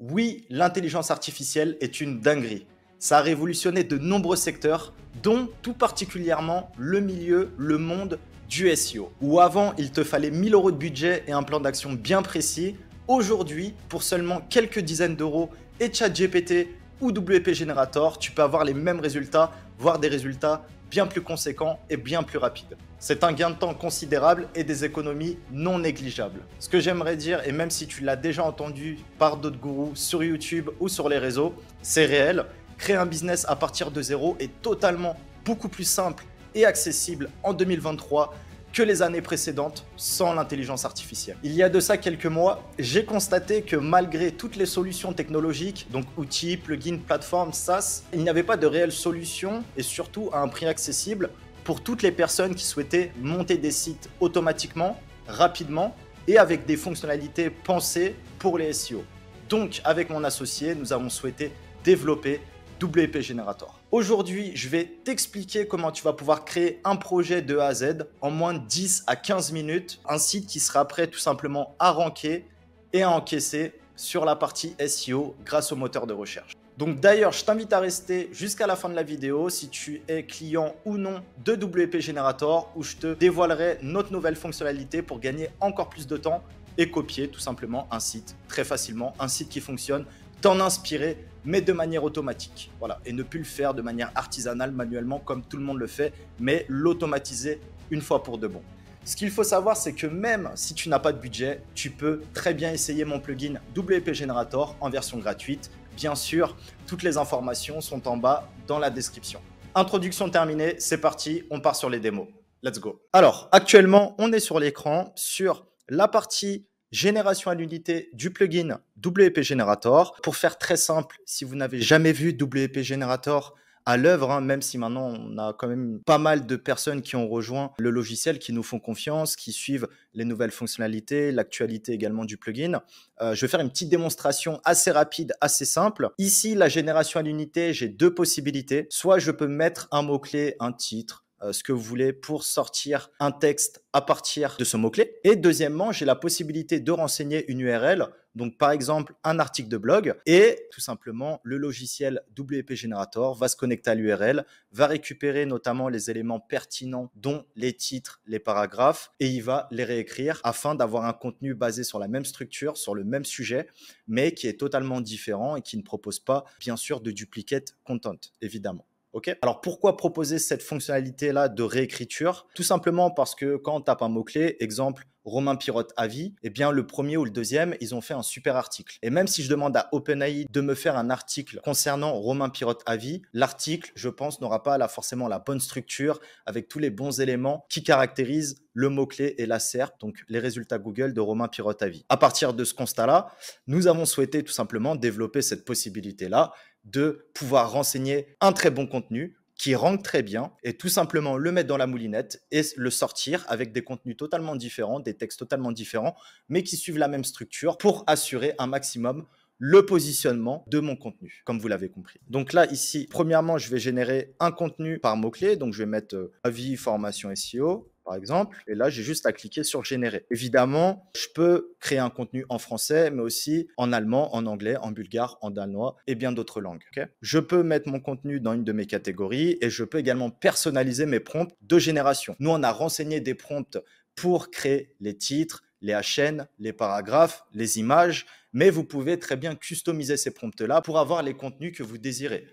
Oui, l'intelligence artificielle est une dinguerie. Ça a révolutionné de nombreux secteurs, dont tout particulièrement le milieu, le monde du SEO. Où avant, il te fallait 1000 € de budget et un plan d'action bien précis. Aujourd'hui, pour seulement quelques dizaines d'euros et ChatGPT ou WP Generator, tu peux avoir les mêmes résultats, voire des résultats bien plus conséquents et bien plus rapides. C'est un gain de temps considérable et des économies non négligeables. Ce que j'aimerais dire, et même si tu l'as déjà entendu par d'autres gourous sur YouTube ou sur les réseaux, c'est réel. Créer un business à partir de zéro est totalement beaucoup plus simple et accessible en 2023 que les années précédentes sans l'intelligence artificielle. Il y a de ça quelques mois, j'ai constaté que malgré toutes les solutions technologiques, donc outils, plugins, plateformes, SaaS, il n'y avait pas de réelle solution et surtout à un prix accessible pour toutes les personnes qui souhaitaient monter des sites automatiquement, rapidement et avec des fonctionnalités pensées pour les SEO. Donc avec mon associé, nous avons souhaité développer WP Generator. Aujourd'hui, je vais t'expliquer comment tu vas pouvoir créer un projet de A à Z en moins de 10 à 15 minutes. Un site qui sera prêt tout simplement à ranker et à encaisser sur la partie SEO grâce au moteur de recherche. Donc d'ailleurs, je t'invite à rester jusqu'à la fin de la vidéo si tu es client ou non de WP Generator où je te dévoilerai notre nouvelle fonctionnalité pour gagner encore plus de temps et copier tout simplement un site très facilement, un site qui fonctionne, t'en inspirer mais de manière automatique. Voilà, et ne plus le faire de manière artisanale, manuellement, comme tout le monde le fait, mais l'automatiser une fois pour de bon. Ce qu'il faut savoir, c'est que même si tu n'as pas de budget, tu peux très bien essayer mon plugin WP Generator en version gratuite. Bien sûr, toutes les informations sont en bas dans la description. Introduction terminée, c'est parti, on part sur les démos. Let's go. Alors, actuellement, on est sur l'écran, sur la partie génération à l'unité du plugin WP Generator. Pour faire très simple, si vous n'avez jamais vu WP Generator à l'œuvre, même si maintenant on a quand même pas mal de personnes qui ont rejoint le logiciel, qui nous font confiance, qui suivent les nouvelles fonctionnalités, l'actualité également du plugin. Je vais faire une petite démonstration assez rapide, assez simple. Ici, la génération à l'unité, j'ai deux possibilités. Soit je peux mettre un mot-clé, un titre, ce que vous voulez pour sortir un texte à partir de ce mot-clé. Et deuxièmement, j'ai la possibilité de renseigner une URL, donc par exemple un article de blog, et tout simplement le logiciel WP Generator va se connecter à l'URL, va récupérer notamment les éléments pertinents dont les titres, les paragraphes, et il va les réécrire afin d'avoir un contenu basé sur la même structure, sur le même sujet, mais qui est totalement différent et qui ne propose pas bien sûr de duplicate content, évidemment. Okay. Alors, pourquoi proposer cette fonctionnalité-là de réécriture? Tout simplement parce que quand on tape un mot-clé, exemple Romain Pirotte avis, eh bien le premier ou le deuxième, ils ont fait un super article. Et même si je demande à OpenAI de me faire un article concernant Romain Pirotte avis, l'article, je pense, n'aura pas forcément la bonne structure avec tous les bons éléments qui caractérisent le mot-clé et la SERP, donc les résultats Google de Romain Pirotte avis. À partir de ce constat-là, nous avons souhaité tout simplement développer cette possibilité-là de pouvoir renseigner un très bon contenu qui rank très bien et tout simplement le mettre dans la moulinette et le sortir avec des contenus totalement différents, des textes totalement différents, mais qui suivent la même structure pour assurer un maximum le positionnement de mon contenu, comme vous l'avez compris. Donc là, ici, premièrement, je vais générer un contenu par mot-clé. Donc, je vais mettre avis, formation SEO, par exemple. Et là, j'ai juste à cliquer sur générer. Évidemment, je peux créer un contenu en français, mais aussi en allemand, en anglais, en bulgare, en danois et bien d'autres langues. Okay, je peux mettre mon contenu dans une de mes catégories et je peux également personnaliser mes prompts de génération. Nous, on a renseigné des prompts pour créer les titres, les HN, les paragraphes, les images, mais vous pouvez très bien customiser ces prompts-là pour avoir les contenus que vous désirez.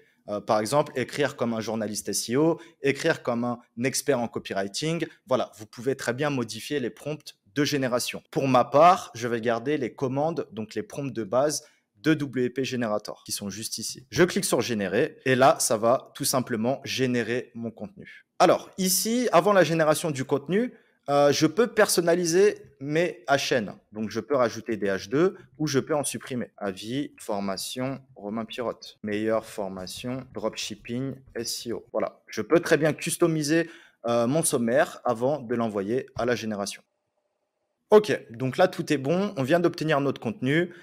Par exemple, écrire comme un journaliste SEO, écrire comme un expert en copywriting. Voilà, vous pouvez très bien modifier les prompts de génération. Pour ma part, je vais garder les commandes, donc les prompts de base de WP Generator, qui sont juste ici. Je clique sur générer et là, ça va tout simplement générer mon contenu. Alors, ici, avant la génération du contenu, je peux personnaliser mes HN. Donc, je peux rajouter des H2 ou je peux en supprimer. Avis, formation, Romain Pirotte. Meilleure formation, dropshipping, SEO. Voilà. Je peux très bien customiser mon sommaire avant de l'envoyer à la génération. Ok, donc là, tout est bon. On vient d'obtenir notre contenu.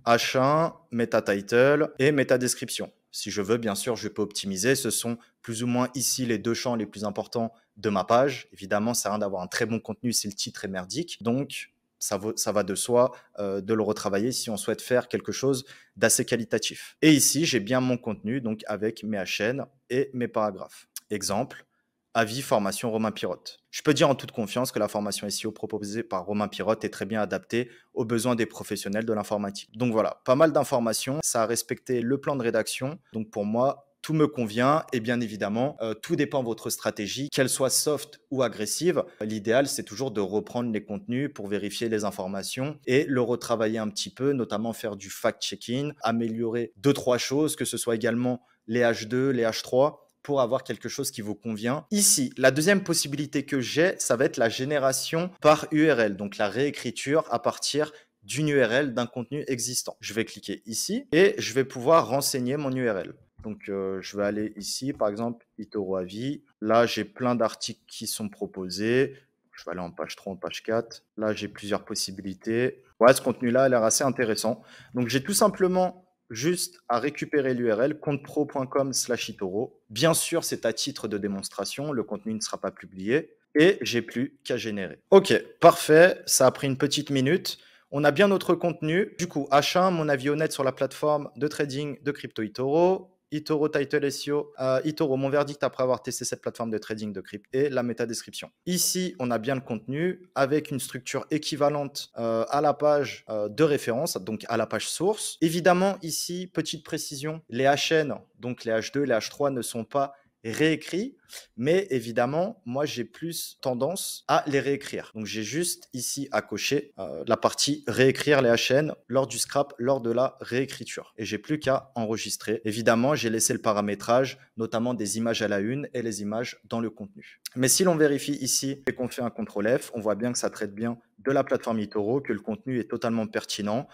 H1, meta title et meta description. Si je veux, bien sûr, je peux optimiser. Ce sont plus ou moins ici les deux champs les plus importants de ma page. Évidemment, ça sert à rien d'avoir un très bon contenu si le titre est merdique. Donc, ça va de soi de le retravailler si on souhaite faire quelque chose d'assez qualitatif. Et ici, j'ai bien mon contenu, donc avec mes HN et mes paragraphes. Exemple, avis formation Romain Pirotte. Je peux dire en toute confiance que la formation SEO proposée par Romain Pirotte est très bien adaptée aux besoins des professionnels de l'informatique. Donc voilà, pas mal d'informations, ça a respecté le plan de rédaction. Donc pour moi, tout me convient et bien évidemment, tout dépend de votre stratégie, qu'elle soit soft ou agressive. L'idéal, c'est toujours de reprendre les contenus pour vérifier les informations et le retravailler un petit peu, notamment faire du fact-checking, améliorer 2-3 choses, que ce soit également les H2, les H3, pour avoir quelque chose qui vous convient. Ici, la deuxième possibilité que j'ai, ça va être la génération par URL, donc la réécriture à partir d'une URL d'un contenu existant. Je vais cliquer ici et je vais pouvoir renseigner mon URL. Donc, je vais aller ici, par exemple, eToro Avis. Là, j'ai plein d'articles qui sont proposés. Je vais aller en page 3, en page 4. Là, j'ai plusieurs possibilités. Ouais, ce contenu-là a l'air assez intéressant. Donc, j'ai tout simplement juste à récupérer l'URL comptepro.com/eToro. Bien sûr, c'est à titre de démonstration. Le contenu ne sera pas publié. Et j'ai plus qu'à générer. Ok, parfait. Ça a pris une petite minute. On a bien notre contenu. Du coup, H1, mon avis honnête sur la plateforme de trading de crypto eToro. eToro Title SEO, eToro, mon verdict après avoir testé cette plateforme de trading de crypto et la métadescription. Ici, on a bien le contenu avec une structure équivalente à la page de référence, donc à la page source. Évidemment, ici, petite précision, les HN, donc les H2, les H3 ne sont pas réécrits, mais évidemment, moi, j'ai plus tendance à les réécrire. Donc, j'ai juste ici à cocher la partie réécrire les HN lors du scrap, lors de la réécriture. Et j'ai plus qu'à enregistrer. Évidemment, j'ai laissé le paramétrage, notamment des images à la une et les images dans le contenu. Mais si l'on vérifie ici et qu'on fait un CTRL F, on voit bien que ça traite bien de la plateforme eToro, que le contenu est totalement pertinent,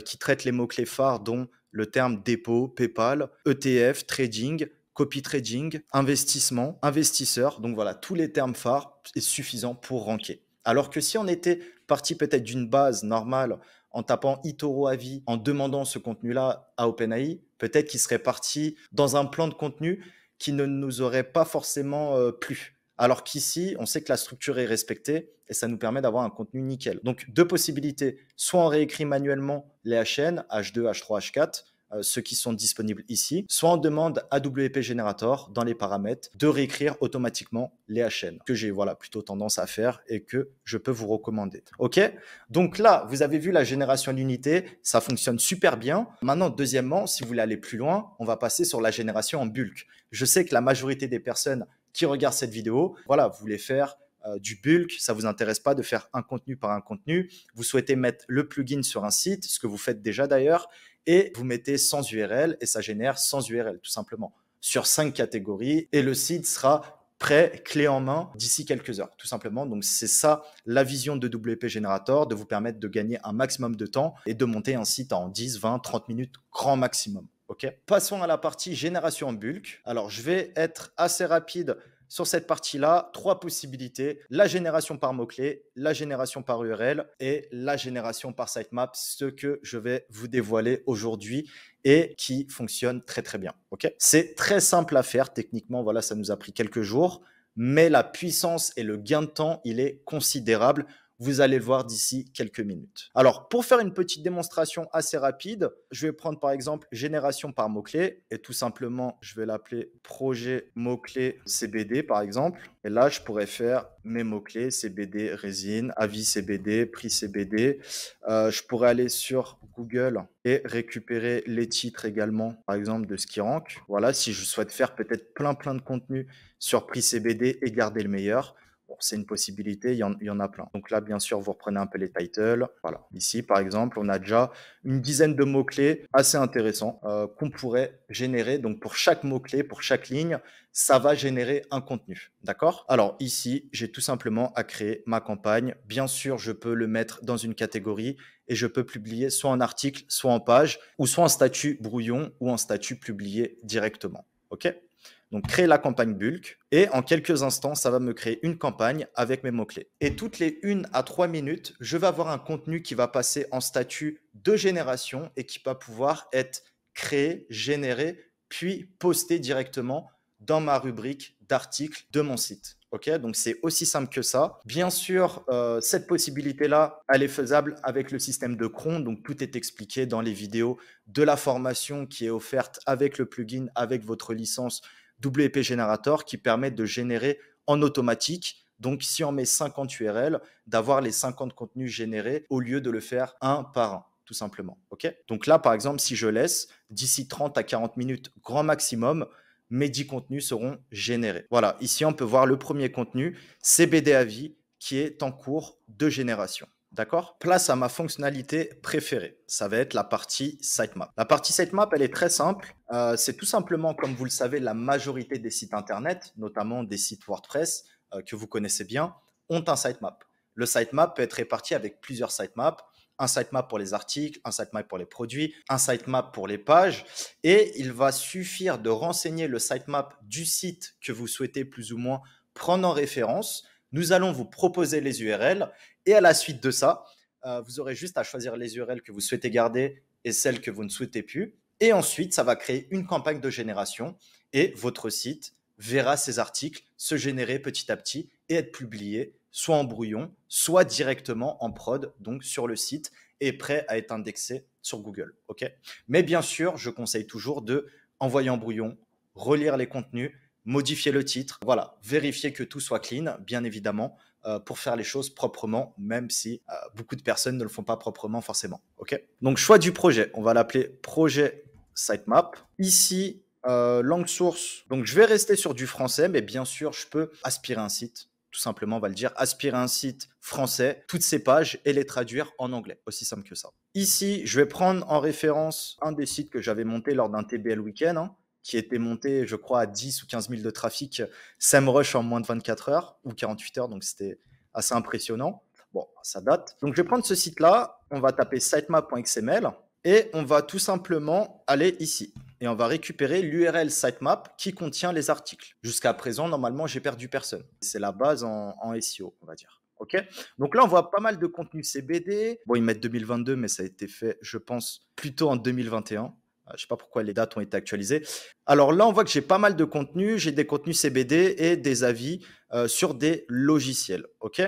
qui traite les mots-clés phares, dont le terme dépôt, PayPal, ETF, trading, copy trading, investissement, investisseur. Donc voilà, tous les termes phares est suffisant pour ranker. Alors que si on était parti peut-être d'une base normale en tapant eToro Avis, en demandant ce contenu-là à OpenAI, peut-être qu'il serait parti dans un plan de contenu qui ne nous aurait pas forcément plu. Alors qu'ici, on sait que la structure est respectée et ça nous permet d'avoir un contenu nickel. Donc, deux possibilités. Soit on réécrit manuellement les HN, H2, H3, H4, ceux qui sont disponibles ici, soit on demande à WP Generator dans les paramètres de réécrire automatiquement les HN, que j'ai plutôt tendance à faire et que je peux vous recommander. Ok, donc là, vous avez vu la génération d'unités, ça fonctionne super bien. Maintenant, deuxièmement, si vous voulez aller plus loin, on va passer sur la génération en bulk. Je sais que la majorité des personnes qui regardent cette vidéo, vous voulez faire du bulk, ça vous intéresse pas de faire un contenu par un contenu, vous souhaitez mettre le plugin sur un site, ce que vous faites déjà d'ailleurs, et vous mettez sans URL et ça génère sans URL tout simplement sur 5 catégories et le site sera prêt, clé en main d'ici quelques heures tout simplement. Donc c'est ça la vision de WP Generator, de vous permettre de gagner un maximum de temps et de monter un site en 10, 20, 30 minutes grand maximum. Ok, passons à la partie génération en bulk. Alors je vais être assez rapide sur cette partie-là, 3 possibilités, la génération par mots-clés, la génération par URL et la génération par sitemap, ce que je vais vous dévoiler aujourd'hui et qui fonctionne très très bien. Okay, c'est très simple à faire techniquement, ça nous a pris quelques jours, mais la puissance et le gain de temps, il est considérable. Vous allez le voir d'ici quelques minutes. Alors, pour faire une petite démonstration assez rapide, je vais prendre par exemple génération par mots-clés et tout simplement, je vais l'appeler projet mots-clés CBD par exemple. Et là, je pourrais faire mes mots-clés CBD résine, avis CBD, prix CBD. Je pourrais aller sur Google et récupérer les titres également, par exemple de ce qui rank. Voilà, si je souhaite faire peut-être plein de contenu sur prix CBD et garder le meilleur. Bon, c'est une possibilité, il y en a plein. Donc là, bien sûr, vous reprenez un peu les titles. Voilà. Ici, par exemple, on a déjà une dizaine de mots-clés assez intéressants qu'on pourrait générer. Donc, pour chaque mot-clé, pour chaque ligne, ça va générer un contenu. D'accord? Alors, ici, j'ai tout simplement à créer ma campagne. Bien sûr, je peux le mettre dans une catégorie et je peux publier soit en article, soit en page, ou soit en statut brouillon ou en statut publié directement. OK? Donc, créer la campagne bulk et en quelques instants, ça va me créer une campagne avec mes mots-clés. Et toutes les 1 à 3 minutes, je vais avoir un contenu qui va passer en statut de génération et qui va pouvoir être créé, généré, puis posté directement dans ma rubrique d'articles de mon site. Ok, donc c'est aussi simple que ça. Bien sûr, cette possibilité-là, elle est faisable avec le système de cron. Donc tout est expliqué dans les vidéos de la formation qui est offerte avec le plugin, avec votre licence WP Generator qui permet de générer en automatique. Donc si on met 50 URL, d'avoir les 50 contenus générés au lieu de le faire un par un, tout simplement. Ok, donc là, par exemple, si je laisse d'ici 30 à 40 minutes grand maximum, mes 10 contenus seront générés. Voilà, ici, on peut voir le premier contenu, CBD à vie, qui est en cours de génération. D'accord? Place à ma fonctionnalité préférée. Ça va être la partie sitemap. La partie sitemap, elle est très simple. C'est tout simplement, comme vous le savez, la majorité des sites Internet, notamment des sites WordPress que vous connaissez bien, ont un sitemap. Le sitemap peut être réparti avec plusieurs sitemaps. Un sitemap pour les articles, un sitemap pour les produits, un sitemap pour les pages. Et il va suffire de renseigner le sitemap du site que vous souhaitez plus ou moins prendre en référence. Nous allons vous proposer les URL et à la suite de ça, vous aurez juste à choisir les URL que vous souhaitez garder et celles que vous ne souhaitez plus. Et ensuite, ça va créer une campagne de génération et votre site verra ces articles se générer petit à petit et être publiés soit en brouillon, soit directement en prod, donc sur le site, et prêt à être indexé sur Google. Okay, mais bien sûr, je conseille toujours de envoyer en brouillon, relire les contenus, modifier le titre, voilà, vérifier que tout soit clean, bien évidemment, pour faire les choses proprement, même si beaucoup de personnes ne le font pas proprement forcément. Okay, donc, choix du projet, on va l'appeler projet sitemap. Ici, langue source, donc je vais rester sur du français, mais bien sûr, je peux aspirer un site. Tout simplement, on va le dire, aspirer un site français, toutes ces pages et les traduire en anglais. Aussi simple que ça. Ici, je vais prendre en référence un des sites que j'avais monté lors d'un TBL week-end, qui était monté, je crois, à 10 ou 15 000 de trafic SEMrush en moins de 24 heures ou 48 heures. Donc, c'était assez impressionnant. Bon, ça date. Donc, je vais prendre ce site-là. On va taper sitemap.xml et on va tout simplement aller ici. Et on va récupérer l'URL sitemap qui contient les articles. Jusqu'à présent, normalement, j'ai perdu personne. C'est la base en SEO, on va dire. Ok. Donc là, on voit pas mal de contenu CBD. Bon, ils mettent 2022, mais ça a été fait, je pense, plutôt en 2021. Je ne sais pas pourquoi les dates ont été actualisées. Alors là, on voit que j'ai pas mal de contenu. J'ai des contenus CBD et des avis sur des logiciels. Ok.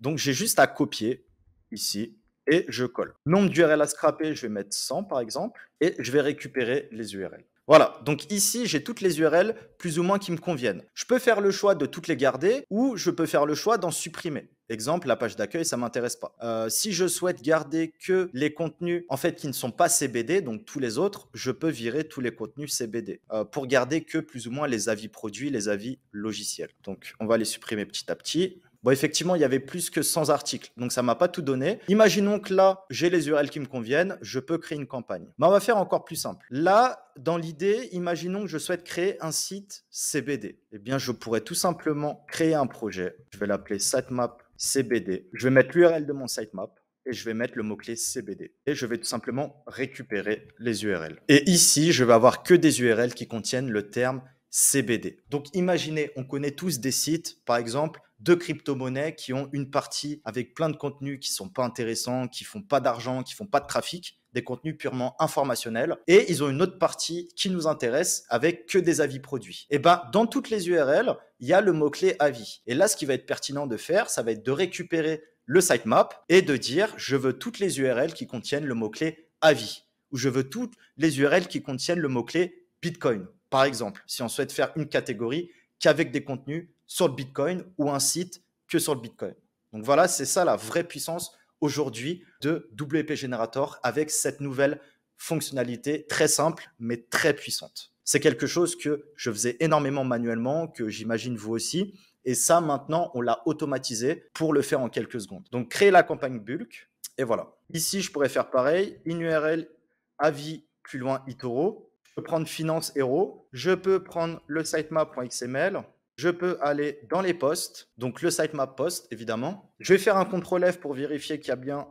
Donc, j'ai juste à copier ici et je colle. Nombre d'URL à scraper, je vais mettre 100 par exemple, et je vais récupérer les URL. Voilà, donc ici, j'ai toutes les URL plus ou moins qui me conviennent. Je peux faire le choix de toutes les garder ou je peux faire le choix d'en supprimer. Exemple, la page d'accueil, ça ne m'intéresse pas. Si je souhaite garder que les contenus en fait qui ne sont pas CBD, donc tous les autres, je peux virer tous les contenus CBD pour garder que plus ou moins les avis produits, les avis logiciels. Donc, on va les supprimer petit à petit. Bon, effectivement, il y avait plus que 100 articles, donc ça ne m'a pas tout donné. Imaginons que là, j'ai les URL qui me conviennent, je peux créer une campagne. Mais on va faire encore plus simple. Là, dans l'idée, imaginons que je souhaite créer un site CBD. Eh bien, je pourrais tout simplement créer un projet. Je vais l'appeler sitemap CBD. Je vais mettre l'URL de mon sitemap et je vais mettre le mot-clé CBD. Et je vais tout simplement récupérer les URL. Et ici, je vais avoir que des URL qui contiennent le terme CBD. Donc, imaginez, on connaît tous des sites, par exemple, de crypto-monnaies qui ont une partie avec plein de contenus qui ne sont pas intéressants, qui ne font pas d'argent, qui ne font pas de trafic, des contenus purement informationnels. Et ils ont une autre partie qui nous intéresse avec que des avis produits. Et bien, dans toutes les URL, il y a le mot-clé avis. Et là, ce qui va être pertinent de faire, ça va être de récupérer le sitemap et de dire, je veux toutes les URL qui contiennent le mot-clé avis. Ou je veux toutes les URL qui contiennent le mot-clé Bitcoin. Par exemple, si on souhaite faire une catégorie qu'avec des contenus sur le Bitcoin ou un site que sur le Bitcoin. Donc voilà, c'est ça la vraie puissance aujourd'hui de WP Generator avec cette nouvelle fonctionnalité très simple mais très puissante. C'est quelque chose que je faisais énormément manuellement, que j'imagine vous aussi. Et ça, maintenant, on l'a automatisé pour le faire en quelques secondes. Donc, créer la campagne bulk. Et voilà. Ici, je pourrais faire pareil. In URL, avis, plus loin, eToro. Je peux prendre finance hero. Je peux prendre le sitemap.xml. Je peux aller dans les posts, donc le sitemap post, évidemment. Je vais faire un CTRL F pour vérifier qu'il y a bien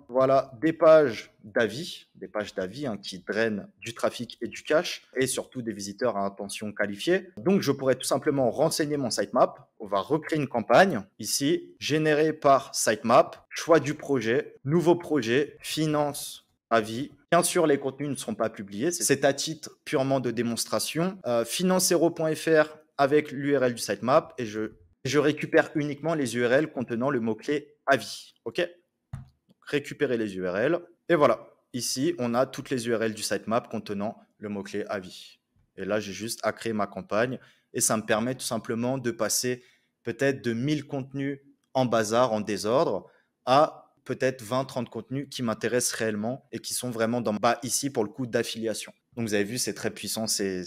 des pages d'avis qui drainent du trafic et du cache, et surtout des visiteurs à intention qualifiée. Donc, je pourrais tout simplement renseigner mon sitemap. On va recréer une campagne, ici, générée par sitemap, choix du projet, nouveau projet, finance, avis. Bien sûr, les contenus ne seront pas publiés. C'est à titre purement de démonstration. Financero.fr, avec l'URL du sitemap et je récupère uniquement les URL contenant le mot-clé avis. OK? Récupérer les URL. Et voilà. Ici, on a toutes les URL du sitemap contenant le mot-clé avis. Et là, j'ai juste à créer ma campagne. Et ça me permet tout simplement de passer peut-être de 1000 contenus en bazar, en désordre, à peut-être 20-30 contenus qui m'intéressent réellement et qui sont vraiment dans bas ici pour le coup d'affiliation. Donc vous avez vu, c'est très puissant, c'est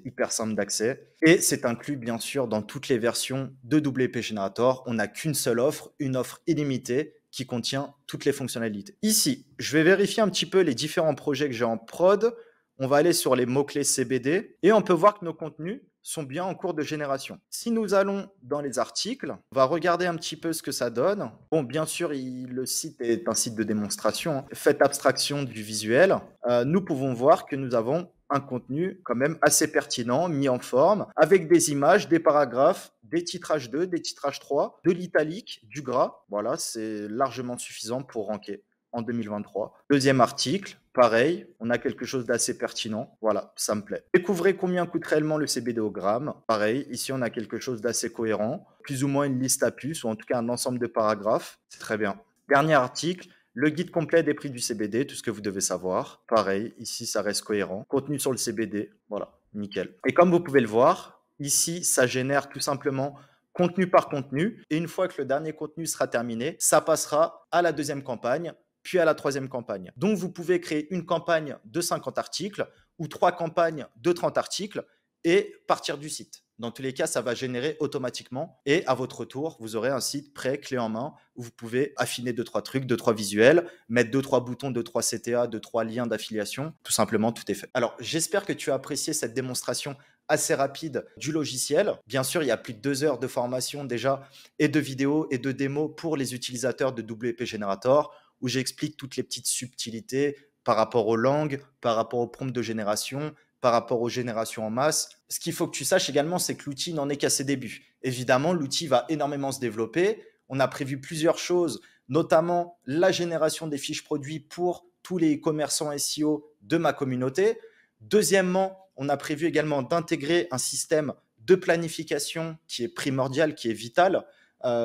hyper simple d'accès. Et c'est inclus bien sûr dans toutes les versions de WP Generator. On n'a qu'une seule offre, une offre illimitée qui contient toutes les fonctionnalités. Ici, je vais vérifier un petit peu les différents projets que j'ai en prod. On va aller sur les mots-clés CBD et on peut voir que nos contenus sont bien en cours de génération. Si nous allons dans les articles, on va regarder un petit peu ce que ça donne. Bon, bien sûr, le site est un site de démonstration. Hein. Faites abstraction du visuel. Nous pouvons voir que nous avons un contenu quand même assez pertinent, mis en forme, avec des images, des paragraphes, des titrages 2, des titrages 3, de l'italique, du gras. Voilà, c'est largement suffisant pour ranker en 2023. Deuxième article, pareil, on a quelque chose d'assez pertinent. Voilà, ça me plaît. Découvrez combien coûte réellement le CBD au gramme. Pareil, ici on a quelque chose d'assez cohérent. Plus ou moins une liste à puces, ou en tout cas un ensemble de paragraphes. C'est très bien. Dernier article, le guide complet des prix du CBD, tout ce que vous devez savoir. Pareil, ici ça reste cohérent. Contenu sur le CBD, voilà, nickel. Et comme vous pouvez le voir, ici ça génère tout simplement contenu par contenu. Et une fois que le dernier contenu sera terminé, ça passera à la deuxième campagne, puis à la troisième campagne. Donc, vous pouvez créer une campagne de 50 articles ou 3 campagnes de 30 articles et partir du site. Dans tous les cas, ça va générer automatiquement et à votre retour, vous aurez un site prêt, clé en main, où vous pouvez affiner 2-3 trucs, 2-3 visuels, mettre 2-3 boutons, 2-3 CTA, 2-3 liens d'affiliation. Tout simplement, tout est fait. Alors, j'espère que tu as apprécié cette démonstration assez rapide du logiciel. Bien sûr, il y a plus de 2 heures de formation déjà et de vidéos et de démos pour les utilisateurs de WP Generator, où j'explique toutes les petites subtilités par rapport aux langues, par rapport aux prompts de génération, par rapport aux générations en masse. Ce qu'il faut que tu saches également, c'est que l'outil n'en est qu'à ses débuts. Évidemment, l'outil va énormément se développer. On a prévu plusieurs choses, notamment la génération des fiches produits pour tous les commerçants SEO de ma communauté. Deuxièmement, on a prévu également d'intégrer un système de planification qui est primordial, qui est vital.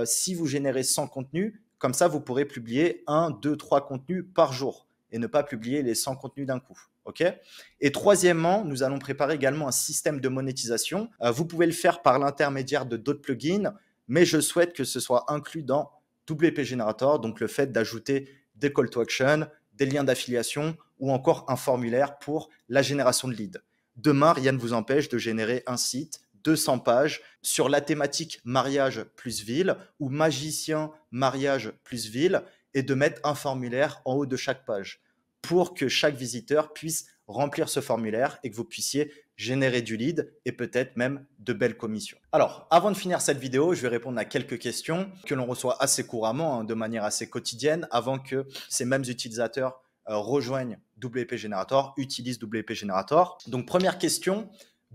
Si vous générez 100 contenus, comme ça, vous pourrez publier 1, 2, 3 contenus par jour et ne pas publier les 100 contenus d'un coup. Okay. Et troisièmement, nous allons préparer également un système de monétisation. Vous pouvez le faire par l'intermédiaire de d'autres plugins, mais je souhaite que ce soit inclus dans WP Generator, donc le fait d'ajouter des call to action, des liens d'affiliation ou encore un formulaire pour la génération de leads. Demain, rien ne vous empêche de générer un site 200 pages sur la thématique mariage plus ville ou magicien mariage plus ville et de mettre un formulaire en haut de chaque page pour que chaque visiteur puisse remplir ce formulaire et que vous puissiez générer du lead et peut-être même de belles commissions. Alors, avant de finir cette vidéo, je vais répondre à quelques questions que l'on reçoit assez couramment, de manière assez quotidienne, avant que ces mêmes utilisateurs rejoignent WP Generator, utilisent WP Generator. Donc, première question,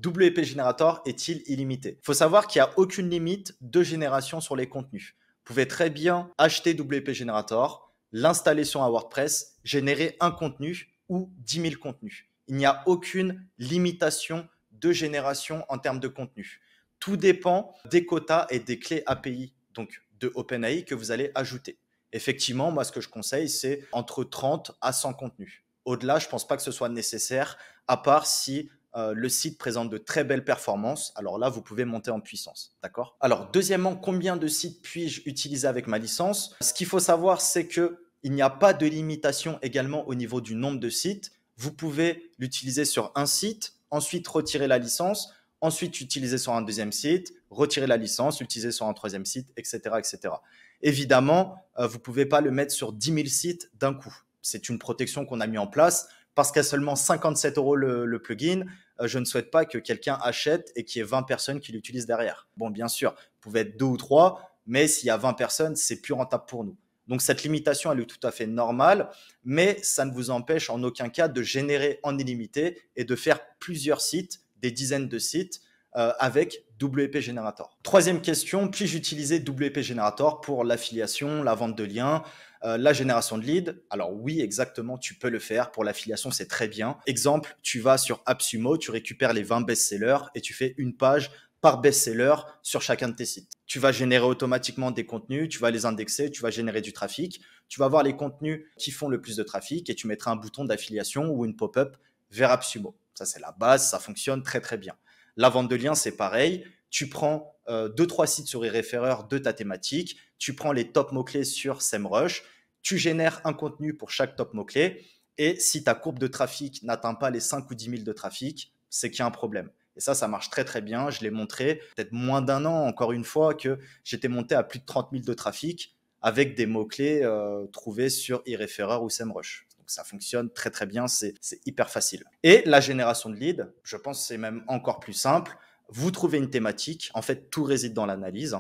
WP Generator est-il illimité? Il faut savoir qu'il n'y a aucune limite de génération sur les contenus. Vous pouvez très bien acheter WP Generator, l'installer sur un WordPress, générer un contenu ou 10 000 contenus. Il n'y a aucune limitation de génération en termes de contenu. Tout dépend des quotas et des clés API, donc de OpenAI, que vous allez ajouter. Effectivement, moi, ce que je conseille, c'est entre 30 à 100 contenus. Au-delà, je ne pense pas que ce soit nécessaire, à part si le site présente de très belles performances. Alors là, vous pouvez monter en puissance. D'accord? Alors, deuxièmement, combien de sites puis-je utiliser avec ma licence? Ce qu'il faut savoir, c'est qu'il n'y a pas de limitation également au niveau du nombre de sites. Vous pouvez l'utiliser sur un site, ensuite retirer la licence, ensuite l'utiliser sur un deuxième site, retirer la licence, l'utiliser sur un troisième site, etc. etc. Évidemment, vous ne pouvez pas le mettre sur 10 000 sites d'un coup. C'est une protection qu'on a mis en place parce qu'à seulement 57 € le plugin, je ne souhaite pas que quelqu'un achète et qu'il y ait 20 personnes qui l'utilisent derrière. Bon, bien sûr, vous pouvez être 2 ou 3, mais s'il y a 20 personnes, c'est plus rentable pour nous. Donc, cette limitation, elle est tout à fait normale, mais ça ne vous empêche en aucun cas de générer en illimité et de faire plusieurs sites, des dizaines de sites avec WP Generator. Troisième question, puis-je utiliser WP Generator pour l'affiliation, la vente de liens, la génération de leads? Alors oui, exactement, tu peux le faire. Pour l'affiliation, c'est très bien. Exemple, tu vas sur AppSumo, tu récupères les 20 best-sellers et tu fais une page par best-seller sur chacun de tes sites. Tu vas générer automatiquement des contenus, tu vas les indexer, tu vas générer du trafic, tu vas voir les contenus qui font le plus de trafic et tu mettras un bouton d'affiliation ou une pop-up vers AppSumo. Ça, c'est la base, ça fonctionne très très bien. La vente de liens, c'est pareil. Tu prends 2-3 sites sur eReferrer de ta thématique, tu prends les top mots-clés sur SEMrush, tu génères un contenu pour chaque top mot-clé et si ta courbe de trafic n'atteint pas les 5 ou 10 000 de trafic, c'est qu'il y a un problème. Et ça marche très très bien. Je l'ai montré peut-être moins d'un an, encore une fois, que j'étais monté à plus de 30 000 de trafic avec des mots-clés trouvés sur eReferrer ou SEMrush. Donc ça fonctionne très très bien, c'est hyper facile. Et la génération de leads, je pense que c'est même encore plus simple. Vous trouvez une thématique, en fait tout réside dans l'analyse.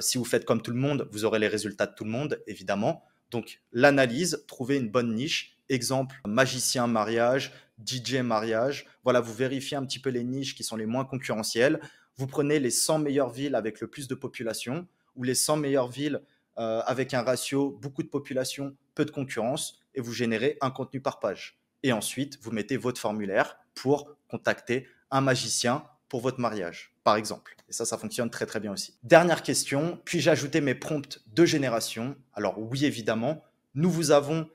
Si vous faites comme tout le monde, vous aurez les résultats de tout le monde, évidemment. Donc l'analyse, trouver une bonne niche. Exemple, magicien mariage, DJ mariage. Voilà, vous vérifiez un petit peu les niches qui sont les moins concurrentielles. Vous prenez les 100 meilleures villes avec le plus de population ou les 100 meilleures villes avec un ratio beaucoup de population, peu de concurrence et vous générez un contenu par page. Et ensuite, vous mettez votre formulaire pour contacter un magicien pour votre mariage, par exemple. Et ça fonctionne très très bien aussi. Dernière question, puis-je ajouter mes prompts de génération? Alors oui, évidemment, nous vous avons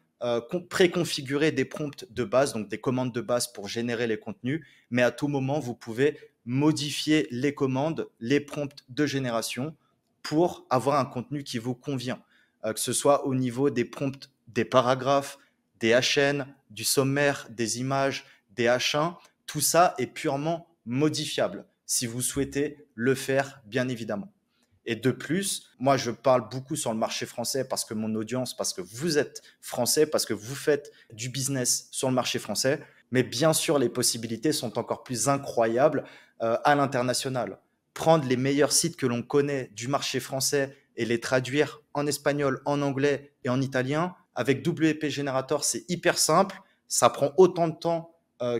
préconfiguré des prompts de base, donc des commandes de base pour générer les contenus, mais à tout moment, vous pouvez modifier les commandes, les prompts de génération pour avoir un contenu qui vous convient, que ce soit au niveau des prompts, des paragraphes, des HN, du sommaire, des images, des H1, tout ça est purement modifiable si vous souhaitez le faire, bien évidemment. Et de plus, moi, je parle beaucoup sur le marché français parce que mon audience, parce que vous êtes français, parce que vous faites du business sur le marché français. Mais bien sûr, les possibilités sont encore plus incroyables à l'international. Prendre les meilleurs sites que l'on connaît du marché français et les traduire en espagnol, en anglais et en italien, avec WP Generator, c'est hyper simple. Ça prend autant de temps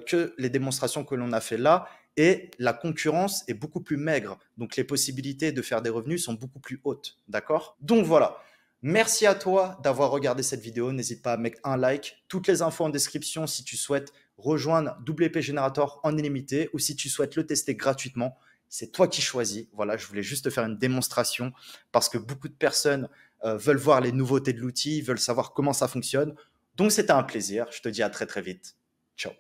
que les démonstrations que l'on a fait là. Et la concurrence est beaucoup plus maigre. Donc, les possibilités de faire des revenus sont beaucoup plus hautes. D'accord? Donc, voilà. Merci à toi d'avoir regardé cette vidéo. N'hésite pas à mettre un like. Toutes les infos en description si tu souhaites rejoindre WP Generator en illimité ou si tu souhaites le tester gratuitement. C'est toi qui choisis. Voilà, je voulais juste te faire une démonstration parce que beaucoup de personnes veulent voir les nouveautés de l'outil, veulent savoir comment ça fonctionne. Donc, c'était un plaisir. Je te dis à très, très vite. Ciao.